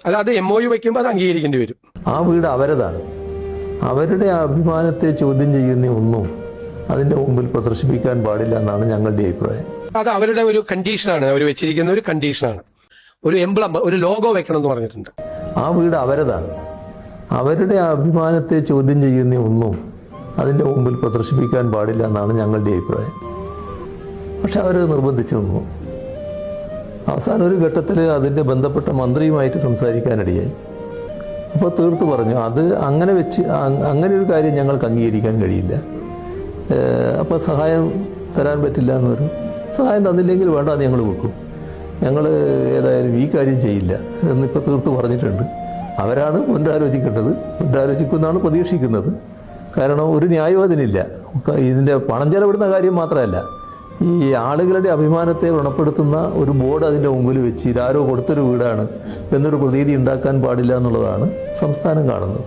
അല്ല, അത് MOU വയ്ക്കുമ്പോൾ അത് അംഗീകരിക്കേണ്ടി വരും. ആ വീട് അവരതാണ്. അവരുടെ അഭിമാനത്തെ ചോദ്യം ചെയ്യുന്ന ഒന്നും അതിന്റെ മുമ്പിൽ പ്രദർശിപ്പിക്കാൻ പാടില്ല എന്നാണ് ഞങ്ങളുടെ അഭിപ്രായം. അത് അവരുടെ ഒരു കണ്ടീഷനാണ്, അവർ വെച്ചിരിക്കുന്ന ഒരു കണ്ടീഷനാണ്. ഒരു എംബ്ലം, ഒരു ലോഗോ വെക്കണം എന്ന് പറഞ്ഞിട്ടുണ്ട്. ആ വീട് അവരതാണ്. അവരുടെ അഭിമാനത്തെ ചോദ്യം ചെയ്യുന്ന ഒന്നും അതിന്റെ മുമ്പിൽ പ്രദർശിപ്പിക്കാൻ പാടില്ല എന്നാണ് ഞങ്ങളുടെ അഭിപ്രായം. പക്ഷെ അവർ നിർബന്ധിച്ചു നിന്നു. അവസാന ഒരു ഘട്ടത്തിൽ അതിന്റെ ബന്ധപ്പെട്ട മന്ത്രിയുമായിട്ട് സംസാരിക്കാനിടയായി. അപ്പോൾ തീർത്തു പറഞ്ഞു, അത് അങ്ങനെ ഒരു കാര്യം ഞങ്ങൾക്ക് അംഗീകരിക്കാൻ കഴിയില്ല. അപ്പോൾ സഹായം തരാൻ പറ്റില്ല എന്നൊരു സഹായം തന്നില്ലെങ്കിൽ വേണ്ട, അത് ഞങ്ങൾ വെക്കും, ഞങ്ങൾ ഏതായാലും ഈ കാര്യം ചെയ്യില്ല എന്നിപ്പോൾ തീർത്ത് പറഞ്ഞിട്ടുണ്ട്. അവരാണ് പുനരാലോചിക്കേണ്ടത്, പുനരാലോചിക്കുമെന്നാണ് പ്രതീക്ഷിക്കുന്നത്. കാരണം ഒരു ന്യായവും അതിനില്ല. ഇതിൻ്റെ പണം ചെലവിടുന്ന കാര്യം മാത്രമല്ല, ഈ ആളുകളുടെ അഭിമാനത്തെ വ്രണപ്പെടുത്തുന്ന ഒരു ബോർഡ് അതിൻ്റെ മുമ്പിൽ വെച്ച് ഇതാരോ കൊടുത്തൊരു വീടാണ് എന്നൊരു പ്രതീതി ഉണ്ടാക്കാൻ പാടില്ല എന്നുള്ളതാണ് സംസ്ഥാനം കാണുന്നത്.